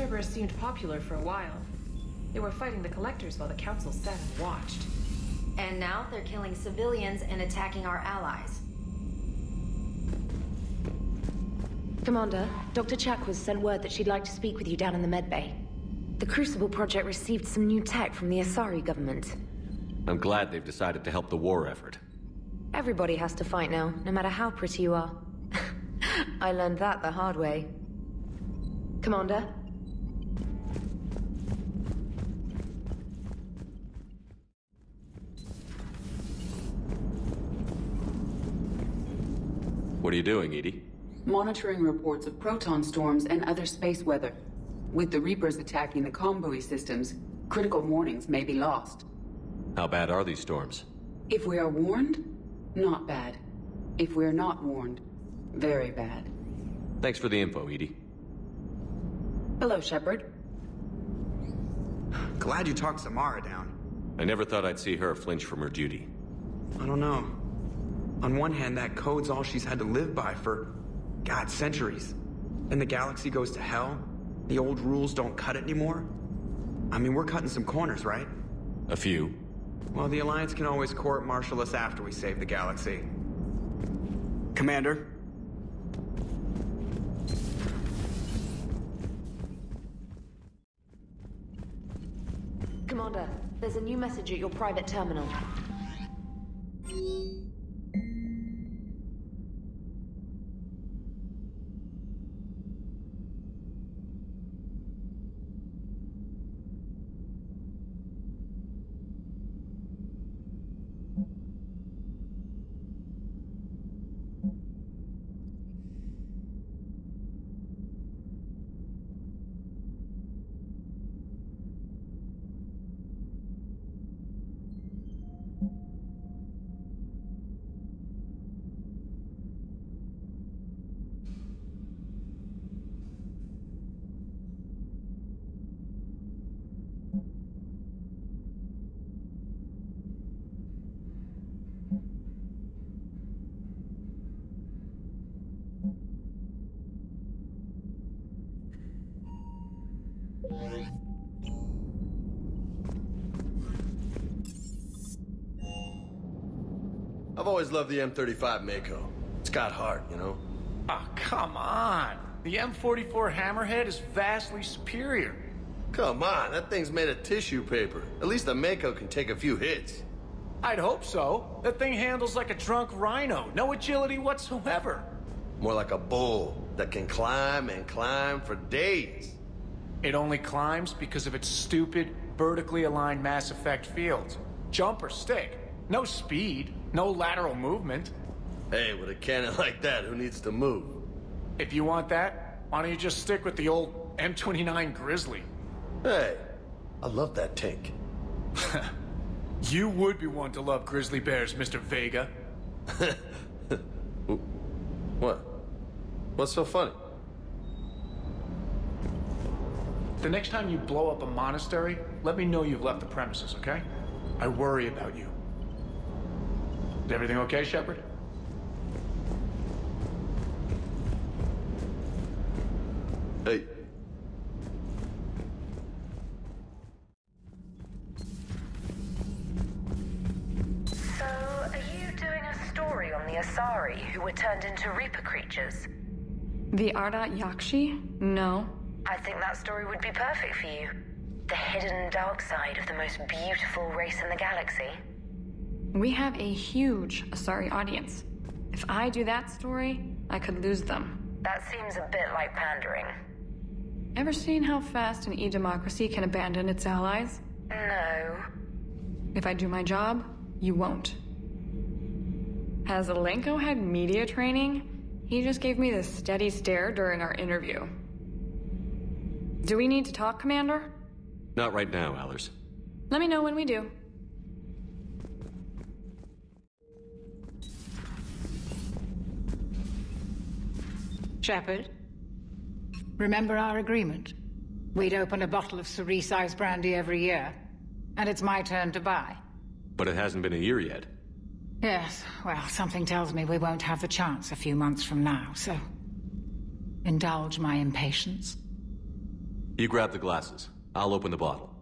Cerberus seemed popular for a while. They were fighting the Collectors while the Council sat and watched. And now they're killing civilians and attacking our allies. Commander, Dr. Chakwas sent word that she'd like to speak with you down in the medbay. The Crucible Project received some new tech from the Asari government. I'm glad they've decided to help the war effort. Everybody has to fight now, no matter how pretty you are. I learned that the hard way. Commander? What are you doing, Edie? Monitoring reports of proton storms and other space weather. With the Reapers attacking the comm buoy systems, critical warnings may be lost. How bad are these storms? If we are warned, not bad. If we are not warned, very bad. Thanks for the info, Edie. Hello, Shepard. Glad you talked Samara down. I never thought I'd see her flinch from her duty. I don't know. On one hand, that code's all she's had to live by for, God, centuries. Then the galaxy goes to hell. The old rules don't cut it anymore. I mean, we're cutting some corners, right? A few. Well, the Alliance can always court-martial us after we save the galaxy. Commander? Commander, there's a new message at your private terminal. I've always loved the M35 Mako. It's got heart, you know? Oh, come on. The M44 Hammerhead is vastly superior. Come on, that thing's made of tissue paper. At least the Mako can take a few hits. I'd hope so. That thing handles like a drunk rhino. No agility whatsoever. More like a bull that can climb and climb for days. It only climbs because of its stupid, vertically aligned Mass Effect fields. Jump or stick. No speed. No lateral movement. Hey, with a cannon like that, who needs to move? If you want that, why don't you just stick with the old M29 Grizzly? Hey, I love that tank. You would be one to love grizzly bears, Mr. Vega. What? What's so funny? The next time you blow up a monastery, let me know you've left the premises, okay? I worry about you. Is everything okay, Shepard? Hey. So, are you doing a story on the Asari who were turned into Reaper creatures? The Ardat-Yakshi? No. I think that story would be perfect for you. The hidden dark side of the most beautiful race in the galaxy. We have a huge Asari audience. If I do that story, I could lose them. That seems a bit like pandering. Ever seen how fast an e-democracy can abandon its allies? No. If I do my job, you won't. Has Alenko had media training? He just gave me this steady stare during our interview. Do we need to talk, Commander? Not right now, Allers. Let me know when we do. Shepard, remember our agreement? We'd open a bottle of cerise brandy every year, and it's my turn to buy. But it hasn't been a year yet. Yes, well, something tells me we won't have the chance a few months from now, so indulge my impatience. You grab the glasses. I'll open the bottle.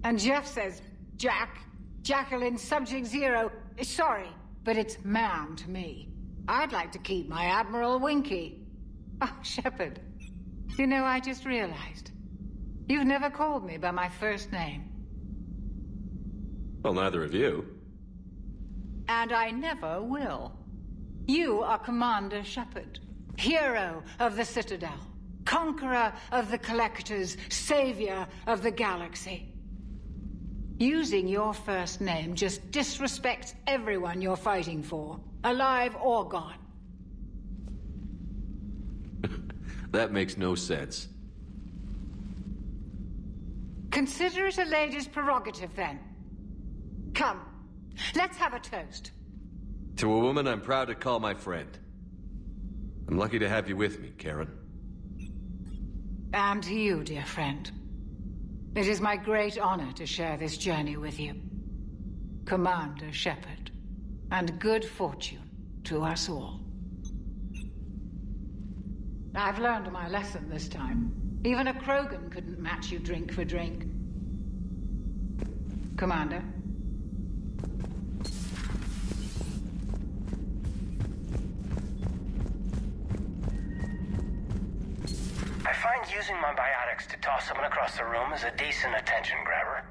And Jeff says, Jack, Jacqueline, Subject Zero. Sorry, but it's ma'am to me. I'd like to keep my Admiral Winky. Oh, Shepard. You know, I just realized. You've never called me by my first name. Well, neither of you. And I never will. You are Commander Shepard, hero of the Citadel, conqueror of the Collectors, savior of the galaxy. Using your first name just disrespects everyone you're fighting for, alive or gone. That makes no sense. Consider it a lady's prerogative, then. Come, let's have a toast. To a woman I'm proud to call my friend. I'm lucky to have you with me, Karen. And to you, dear friend. It is my great honor to share this journey with you. Commander Shepard. And good fortune to us all. I've learned my lesson this time. Even a Krogan couldn't match you drink for drink. Commander? I find using my biotics to toss someone across the room is a decent attention grabber.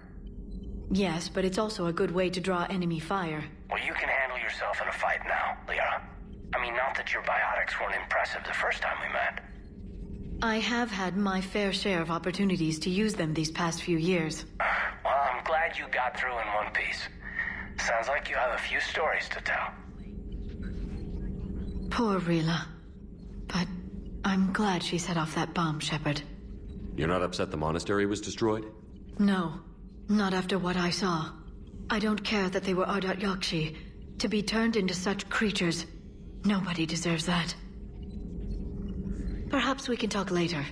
Yes, but it's also a good way to draw enemy fire. Well, you can handle yourself in a fight now, Liara. I mean, not that your biotics weren't impressive the first time we met. I have had my fair share of opportunities to use them these past few years. Well, I'm glad you got through in one piece. Sounds like you have a few stories to tell. Poor Rila. But I'm glad she set off that bomb, Shepard. You're not upset the monastery was destroyed? No, not after what I saw. I don't care that they were Ardat-Yakshi. To be turned into such creatures, nobody deserves that. Perhaps we can talk later.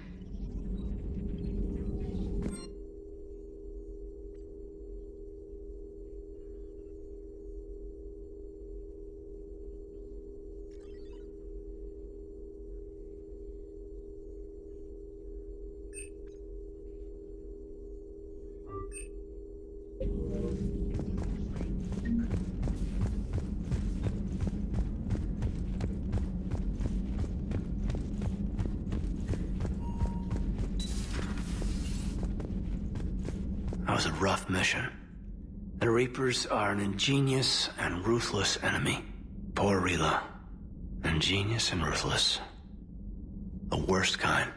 That was a rough mission. The Reapers are an ingenious and ruthless enemy. Poor Rila. Ingenious and ruthless. The worst kind.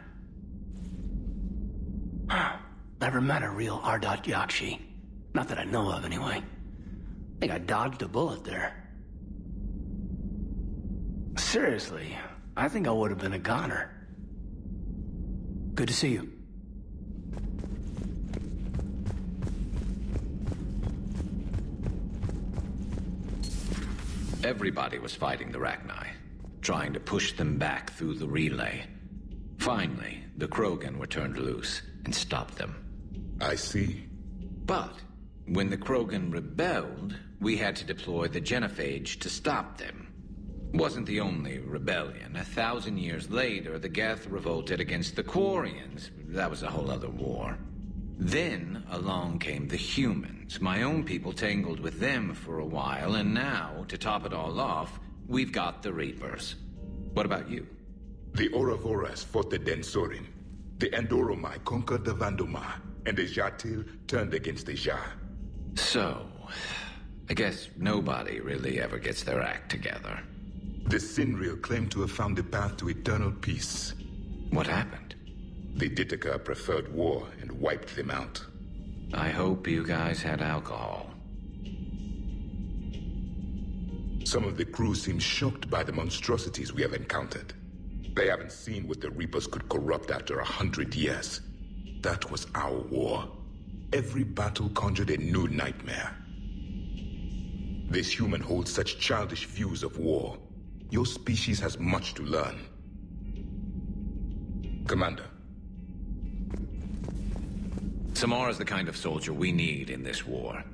Never met a real Ardat-Yakshi. Not that I know of, anyway. I think I dodged a bullet there. Seriously, I think I would have been a goner. Good to see you. Everybody was fighting the Rachni, trying to push them back through the relay. Finally, the Krogan were turned loose and stopped them. I see. But when the Krogan rebelled, we had to deploy the genophage to stop them. Wasn't the only rebellion. 1,000 years later, the Geth revolted against the Quarians. That was a whole other war. Then along came the humans. My own people tangled with them for a while, and now, to top it all off, we've got the Reapers. What about you? The Ouroboros fought the Densorin. The Andoromai conquered the Vandomai, and the Jatil turned against the Ja. So, I guess nobody really ever gets their act together. The Sinreal claimed to have found the path to eternal peace. What happened? The Ditaka preferred war and wiped them out. I hope you guys had alcohol. Some of the crew seem shocked by the monstrosities we have encountered. They haven't seen what the Reapers could corrupt after 100 years. That was our war. Every battle conjured a new nightmare. This human holds such childish views of war. Your species has much to learn. Commander. Samara's the kind of soldier we need in this war.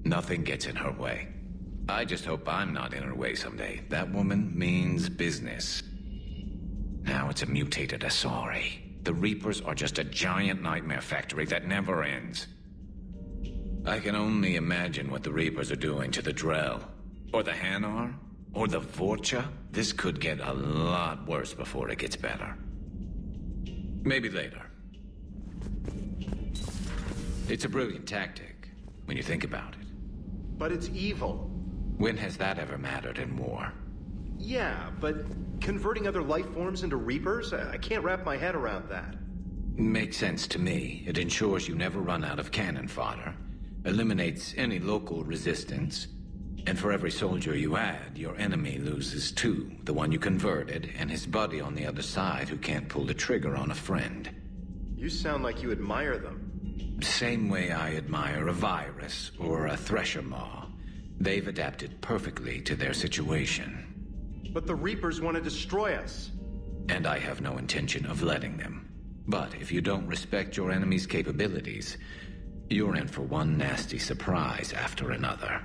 Nothing gets in her way. I just hope I'm not in her way someday. That woman means business. Now it's a mutated Asari. The Reapers are just a giant nightmare factory that never ends. I can only imagine what the Reapers are doing to the Drell, or the Hanar, or the Vorcha. This could get a lot worse before it gets better. Maybe later. It's a brilliant tactic, when you think about it. But it's evil. When has that ever mattered in war? Yeah, but converting other life forms into Reapers? I can't wrap my head around that. Makes sense to me. It ensures you never run out of cannon fodder, eliminates any local resistance, and for every soldier you add, your enemy loses two, the one you converted, and his buddy on the other side who can't pull the trigger on a friend. You sound like you admire them. Same way I admire a virus or a thresher maw. They've adapted perfectly to their situation. But the Reapers want to destroy us. And I have no intention of letting them. But if you don't respect your enemy's capabilities, you're in for one nasty surprise after another.